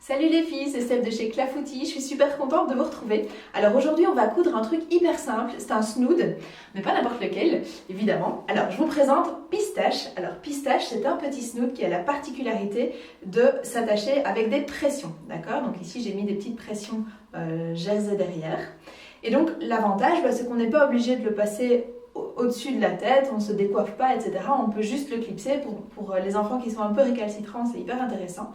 Salut les filles, c'est Steph de chez Clafoutis, je suis super contente de vous retrouver. Alors aujourd'hui on va coudre un truc hyper simple, c'est un snood, mais pas n'importe lequel, évidemment. Alors je vous présente Pistache. Alors Pistache c'est un petit snood qui a la particularité de s'attacher avec des pressions, d'accord? Donc ici j'ai mis des petites pressions jersey derrière. Et donc l'avantage c'est qu'on n'est pas obligé de le passer au-dessus de la tête, on ne se décoiffe pas, etc. On peut juste le clipser pour les enfants qui sont un peu récalcitrants, c'est hyper intéressant.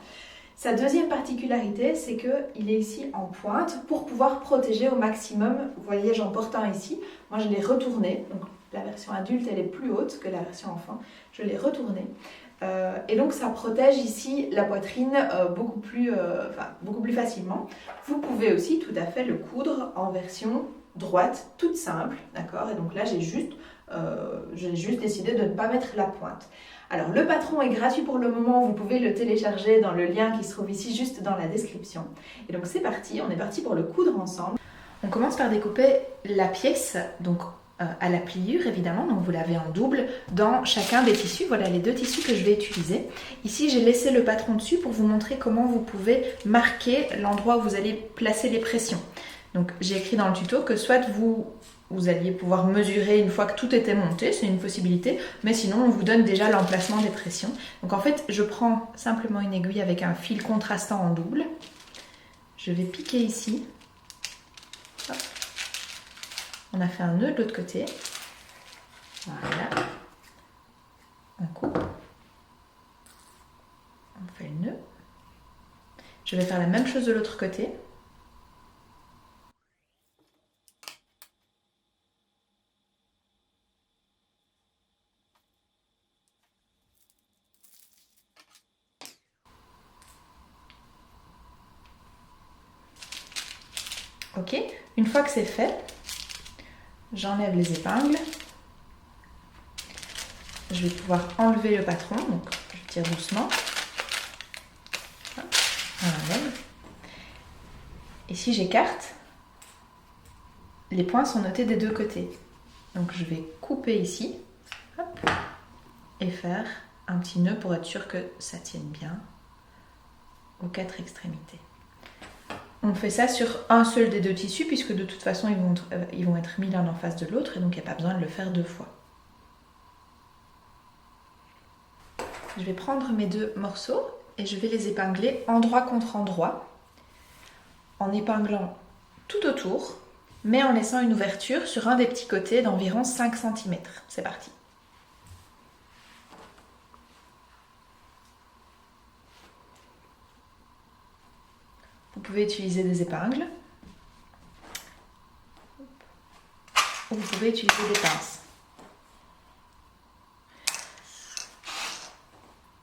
Sa deuxième particularité, c'est qu'il est ici en pointe pour pouvoir protéger au maximum. Vous voyez, j'en porte un ici. Moi, je l'ai retourné. Donc, la version adulte, elle est plus haute que la version enfant. Je l'ai retourné. Et donc, ça protège ici la poitrine beaucoup plus facilement. Vous pouvez aussi tout à fait le coudre en version droite, toute simple. D'accord ? Et donc là, j'ai juste décidé de ne pas mettre la pointe. Alors le patron est gratuit pour le moment, vous pouvez le télécharger dans le lien qui se trouve ici juste dans la description. Et donc c'est parti, on est parti pour le coudre ensemble. On commence par découper la pièce, donc à la pliure évidemment, donc vous l'avez en double dans chacun des tissus. Voilà les deux tissus que je vais utiliser. Ici j'ai laissé le patron dessus pour vous montrer comment vous pouvez marquer l'endroit où vous allez placer les pressions. Donc j'ai écrit dans le tuto que soit vous alliez pouvoir mesurer une fois que tout était monté, c'est une possibilité, mais sinon on vous donne déjà l'emplacement des pressions. Donc en fait, je prends simplement une aiguille avec un fil contrastant en double. Je vais piquer ici. Hop. On a fait un nœud de l'autre côté. Voilà. On coupe. On fait le nœud. Je vais faire la même chose de l'autre côté. Ok, une fois que c'est fait, j'enlève les épingles. Je vais pouvoir enlever le patron, donc je tire doucement. On enlève. Et si j'écarte, les points sont notés des deux côtés. Donc je vais couper ici, hop, et faire un petit nœud pour être sûr que ça tienne bien aux quatre extrémités. On fait ça sur un seul des deux tissus puisque de toute façon ils vont être mis l'un en face de l'autre et donc il n'y a pas besoin de le faire deux fois. Je vais prendre mes deux morceaux et je vais les épingler endroit contre endroit en épinglant tout autour mais en laissant une ouverture sur un des petits côtés d'environ 5 cm. C'est parti. Vous pouvez utiliser des épingles ou vous pouvez utiliser des pinces.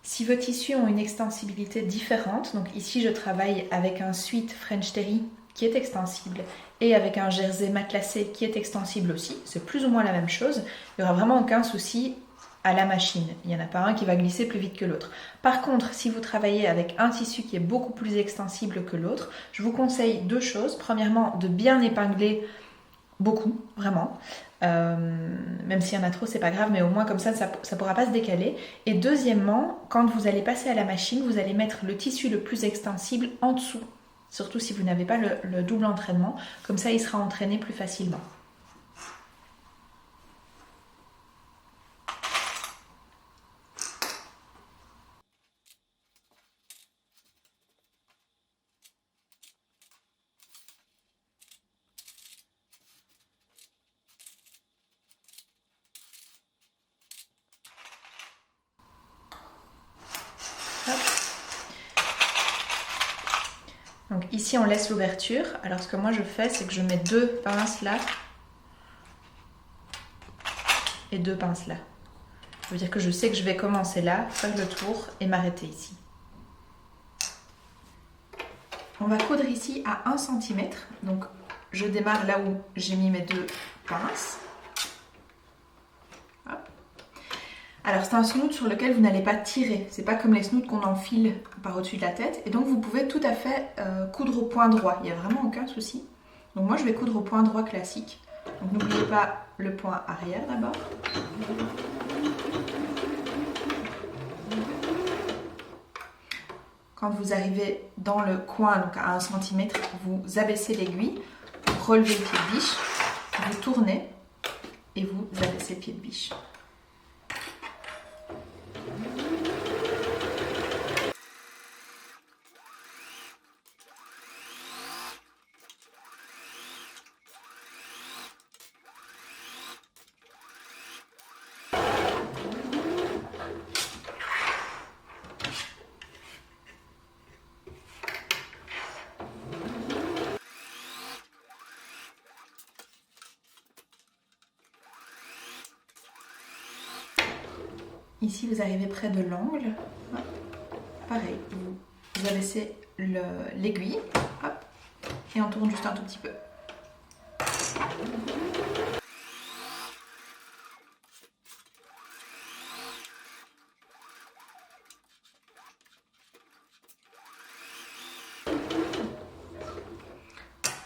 Si vos tissus ont une extensibilité différente, donc ici je travaille avec un sweat French Terry qui est extensible et avec un jersey matelassé qui est extensible aussi, c'est plus ou moins la même chose, il n'y aura vraiment aucun souci à la machine. Il n'y en a pas un qui va glisser plus vite que l'autre. Par contre, si vous travaillez avec un tissu qui est beaucoup plus extensible que l'autre, je vous conseille deux choses. Premièrement, de bien épingler beaucoup, vraiment. Même s'il y en a trop, c'est pas grave, mais au moins comme ça ne pourra pas se décaler. Et deuxièmement, quand vous allez passer à la machine, vous allez mettre le tissu le plus extensible en dessous. Surtout si vous n'avez pas le double entraînement. Comme ça, il sera entraîné plus facilement. Donc ici on laisse l'ouverture. Alors ce que moi je fais, c'est que je mets deux pinces là et deux pinces là. Ça veut dire que je sais que je vais commencer là, faire le tour et m'arrêter ici. On va coudre ici à 1 cm. Donc je démarre là où j'ai mis mes deux pinces. Hop. Alors c'est un snood sur lequel vous n'allez pas tirer, c'est pas comme les snoods qu'on enfile par au-dessus de la tête, et donc vous pouvez tout à fait coudre au point droit, il n'y a vraiment aucun souci. Donc moi je vais coudre au point droit classique, donc n'oubliez pas le point arrière d'abord. Quand vous arrivez dans le coin, donc à 1 cm, vous abaissez l'aiguille, vous relevez le pied de biche, vous tournez et vous abaissez le pied de biche. Ici, vous arrivez près de l'angle. Pareil, vous abaissez l'aiguille et on tourne juste un tout petit peu.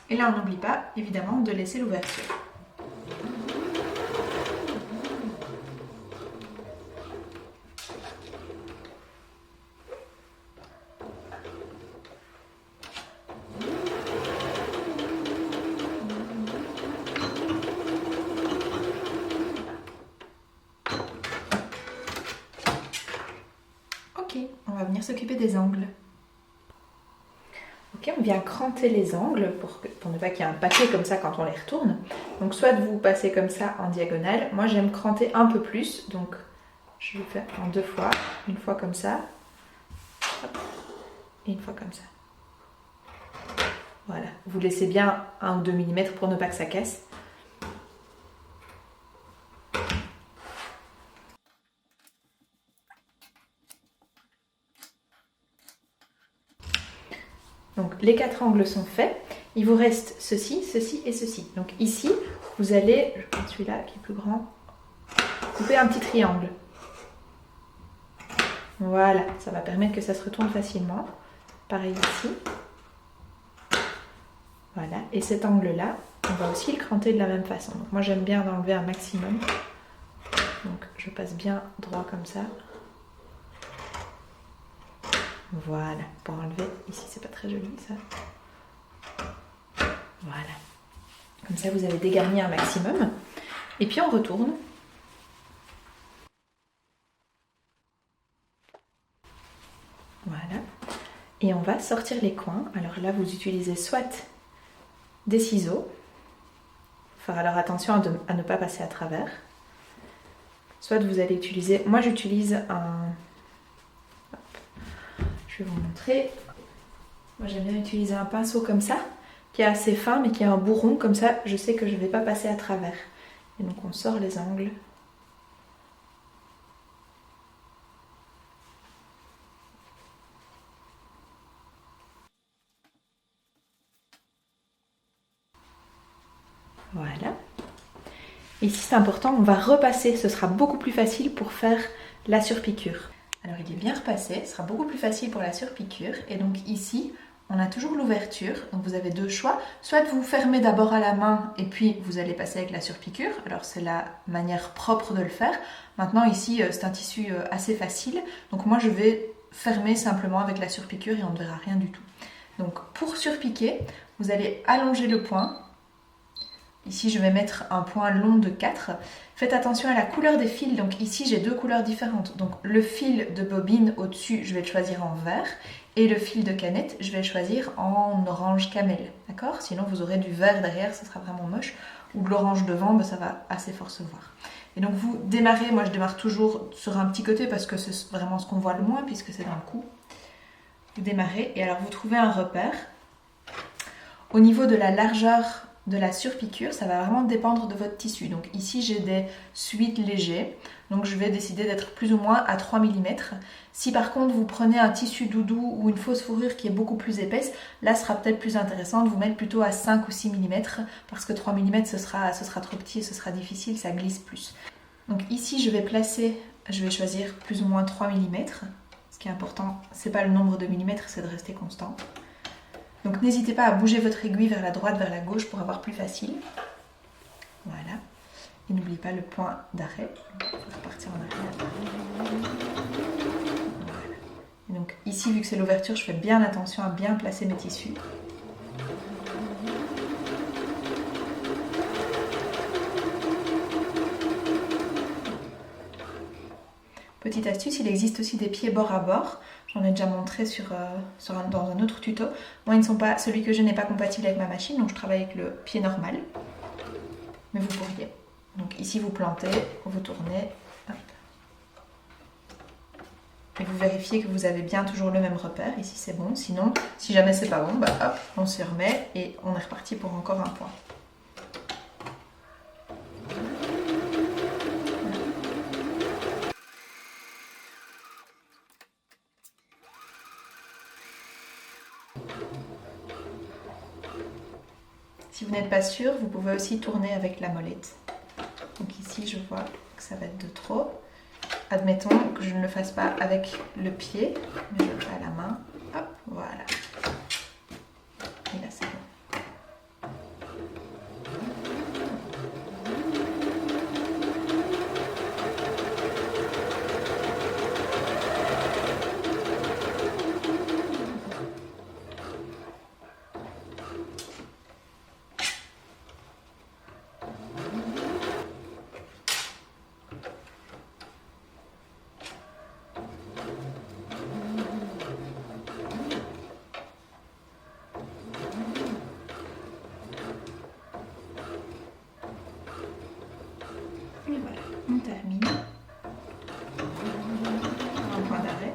Et là, on n'oublie pas, évidemment, de laisser l'ouverture. Ok, on va venir s'occuper des angles. Ok, on vient cranter les angles pour ne pas qu'il y ait un paquet comme ça quand on les retourne. Donc soit vous passez comme ça en diagonale. Moi j'aime cranter un peu plus, donc je vais le faire en 2 fois. Une fois comme ça, hop, et une fois comme ça. Voilà, vous laissez bien 1 ou 2 mm pour ne pas que ça casse. Donc les 4 angles sont faits. Il vous reste ceci, ceci et ceci. Donc ici, vous allez, je prends celui-là qui est plus grand, couper un petit triangle. Voilà, ça va permettre que ça se retourne facilement. Pareil ici. Voilà, et cet angle-là, on va aussi le cranter de la même façon. Donc moi j'aime bien enlever un maximum. Donc je passe bien droit comme ça. Voilà, pour enlever, ici c'est pas très joli ça. Voilà. Comme ça vous avez dégarni un maximum. Et puis on retourne. Voilà. Et on va sortir les coins. Alors là vous utilisez soit des ciseaux. Faire alors attention à ne pas passer à travers. Soit vous allez utiliser, moi j'utilise un... Je vais vous montrer. Moi j'aime bien utiliser un pinceau comme ça, qui est assez fin mais qui a un bourron, comme ça je sais que je ne vais pas passer à travers. Et donc on sort les angles. Voilà. Ici c'est important, on va repasser, ce sera beaucoup plus facile pour faire la surpiqûre. Alors il est bien repassé, ce sera beaucoup plus facile pour la surpiqûre. Et donc ici, on a toujours l'ouverture, donc vous avez 2 choix. Soit vous fermez d'abord à la main et puis vous allez passer avec la surpiqûre. Alors c'est la manière propre de le faire. Maintenant ici, c'est un tissu assez facile. Donc moi je vais fermer simplement avec la surpiqûre et on ne verra rien du tout. Donc pour surpiquer, vous allez allonger le point. Ici, je vais mettre un point long de 4. Faites attention à la couleur des fils. Donc ici, j'ai 2 couleurs différentes. Donc le fil de bobine au-dessus, je vais le choisir en vert. Et le fil de canette, je vais le choisir en orange camel. D'accord? Sinon, vous aurez du vert derrière, ça sera vraiment moche. Ou de l'orange devant, ben, ça va assez fort se voir. Et donc vous démarrez, moi je démarre toujours sur un petit côté parce que c'est vraiment ce qu'on voit le moins puisque c'est dans le cou. Vous démarrez et alors vous trouvez un repère. Au niveau de la largeur de la surpiqûre, ça va vraiment dépendre de votre tissu. Donc ici j'ai des suites légers, donc je vais décider d'être plus ou moins à 3 mm. Si par contre vous prenez un tissu doudou ou une fausse fourrure qui est beaucoup plus épaisse, là ce sera peut-être plus intéressant de vous mettre plutôt à 5 ou 6 mm parce que 3 mm ce sera trop petit et ce sera difficile, ça glisse plus. Donc ici je vais placer, je vais choisir plus ou moins 3 mm. Ce qui est important, c'est pas le nombre de millimètres, c'est de rester constant. Donc n'hésitez pas à bouger votre aiguille vers la droite, vers la gauche pour avoir plus facile. Voilà. Et n'oubliez pas le point d'arrêt. Il faut repartir en arrière. Voilà. Et donc Donc ici, vu que c'est l'ouverture, je fais bien attention à bien placer mes tissus. Petite astuce, il existe aussi des pieds bord à bord. J'en ai déjà montré dans un autre tuto. Moi, celui que j'ai n'est pas compatible avec ma machine, donc je travaille avec le pied normal. Mais vous pourriez. Donc ici, vous plantez, vous tournez. Hop. Et vous vérifiez que vous avez bien toujours le même repère. Ici, c'est bon. Sinon, si jamais c'est pas bon, bah hop, on s'y remet et on est reparti pour encore un point. Si vous n'êtes pas sûr, vous pouvez aussi tourner avec la molette. Donc ici, je vois que ça va être de trop. Admettons que je ne le fasse pas avec le pied, mais je le fais à la main. Hop, voilà. Et là, c'est bon. Et voilà, on termine. Un point d'arrêt.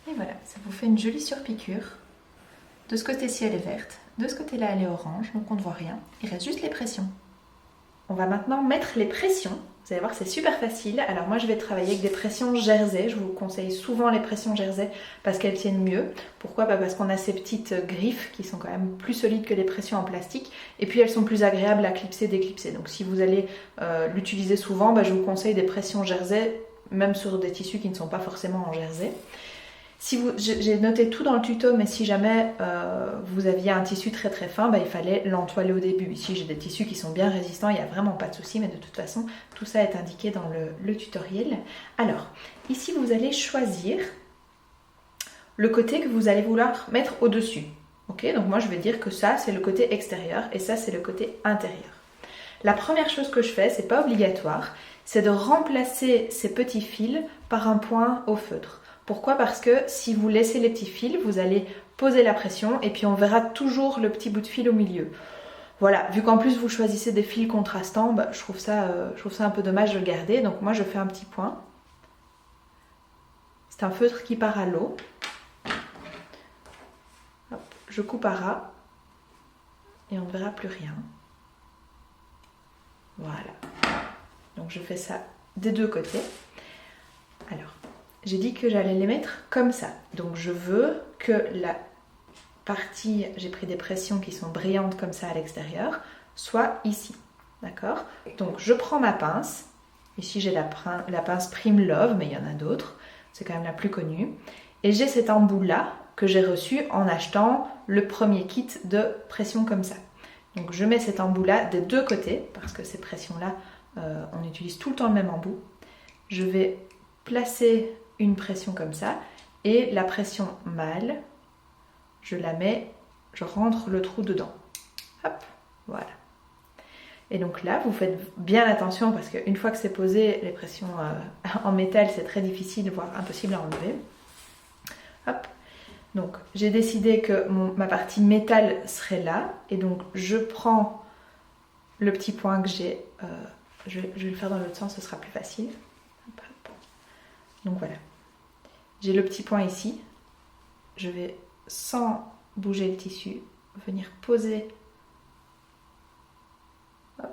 Et voilà, ça vous fait une jolie surpiqûre. De ce côté-ci, elle est verte. De ce côté-là, elle est orange, donc on ne voit rien. Il reste juste les pressions. On va maintenant mettre les pressions. Vous allez voir que c'est super facile. Alors moi, je vais travailler avec des pressions jersey. Je vous conseille souvent les pressions jersey parce qu'elles tiennent mieux. Pourquoi? Parce qu'on a ces petites griffes qui sont quand même plus solides que les pressions en plastique. Et puis, elles sont plus agréables à clipser, déclipser. Donc si vous allez l'utiliser souvent, je vous conseille des pressions jersey, même sur des tissus qui ne sont pas forcément en jersey. J'ai noté tout dans le tuto, mais si jamais vous aviez un tissu très très fin, il fallait l'entoiler au début. Ici, j'ai des tissus qui sont bien résistants, il n'y a vraiment pas de souci, mais de toute façon, tout ça est indiqué dans le tutoriel. Alors, ici, vous allez choisir le côté que vous allez vouloir mettre au-dessus. Ok, donc moi, je vais dire que ça, c'est le côté extérieur et ça, c'est le côté intérieur. La première chose que je fais, c'est pas obligatoire, c'est de remplacer ces petits fils par un point au feutre. Pourquoi? Parce que si vous laissez les petits fils, vous allez poser la pression et puis on verra toujours le petit bout de fil au milieu. Voilà, vu qu'en plus vous choisissez des fils contrastants, je trouve ça un peu dommage de le garder. Donc moi je fais un petit point. C'est un feutre qui part à l'eau. Je coupe à ras et on ne verra plus rien. Voilà. Donc je fais ça des deux côtés. Alors, j'ai dit que j'allais les mettre comme ça. Donc je veux que la partie, j'ai pris des pressions qui sont brillantes comme ça à l'extérieur, soit ici. D'accord? Donc je prends ma pince. Ici j'ai la pince Prime Love, mais il y en a d'autres. C'est quand même la plus connue. Et j'ai cet embout là que j'ai reçu en achetant le premier kit de pression comme ça. Donc je mets cet embout là des deux côtés, parce que ces pressions là, on utilise tout le temps le même embout. Je vais placer une pression comme ça et la pression mâle, je la mets, je rentre le trou dedans. Hop, voilà. Et donc là, vous faites bien attention parce qu'une fois que c'est posé, les pressions en métal, c'est très difficile, voire impossible à enlever. Hop. Donc j'ai décidé que ma partie métal serait là et donc je prends le petit point que j'ai, je vais le faire dans l'autre sens, ce sera plus facile. Hop, hop. Donc voilà. J'ai le petit point ici, je vais, sans bouger le tissu, venir poser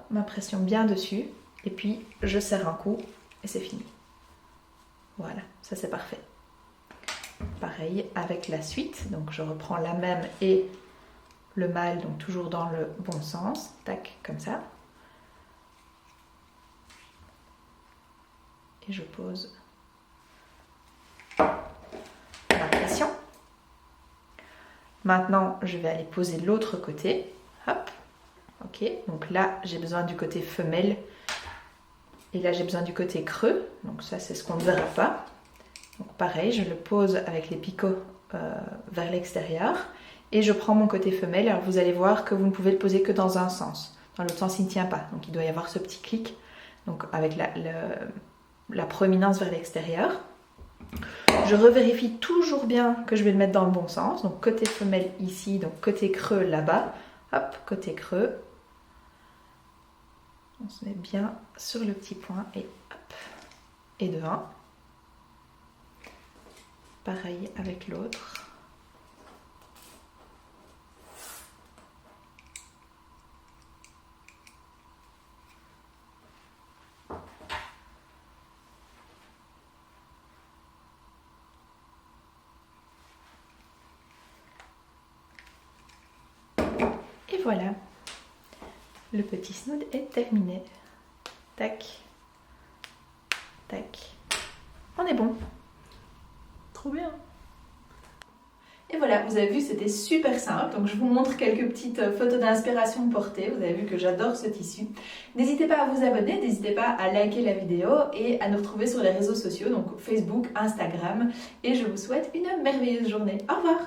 ma pression bien dessus, et puis je serre un coup, et c'est fini. Voilà, ça c'est parfait. Pareil avec la suite, donc je reprends la même et le mâle, donc toujours dans le bon sens, tac, comme ça. Et je pose ma pression. Maintenant, je vais aller poser l'autre côté. Hop. Ok. Donc là, j'ai besoin du côté femelle. Et là, j'ai besoin du côté creux. Donc ça, c'est ce qu'on ne verra pas. Donc pareil, je le pose avec les picots vers l'extérieur et je prends mon côté femelle. Alors vous allez voir que vous ne pouvez le poser que dans un sens. Dans l'autre sens, il ne tient pas. Donc il doit y avoir ce petit clic, donc avec la proéminence vers l'extérieur. Je revérifie toujours bien que je vais le mettre dans le bon sens. Donc côté femelle ici, donc côté creux là-bas. Hop, côté creux. On se met bien sur le petit point et hop. Et de 1. Pareil avec l'autre. Et voilà, le petit snood est terminé. Tac, tac. On est bon. Trop bien. Et voilà, vous avez vu, c'était super simple. Donc je vous montre quelques petites photos d'inspiration portée. Vous avez vu que j'adore ce tissu. N'hésitez pas à vous abonner, n'hésitez pas à liker la vidéo et à nous retrouver sur les réseaux sociaux, donc Facebook, Instagram. Et je vous souhaite une merveilleuse journée. Au revoir.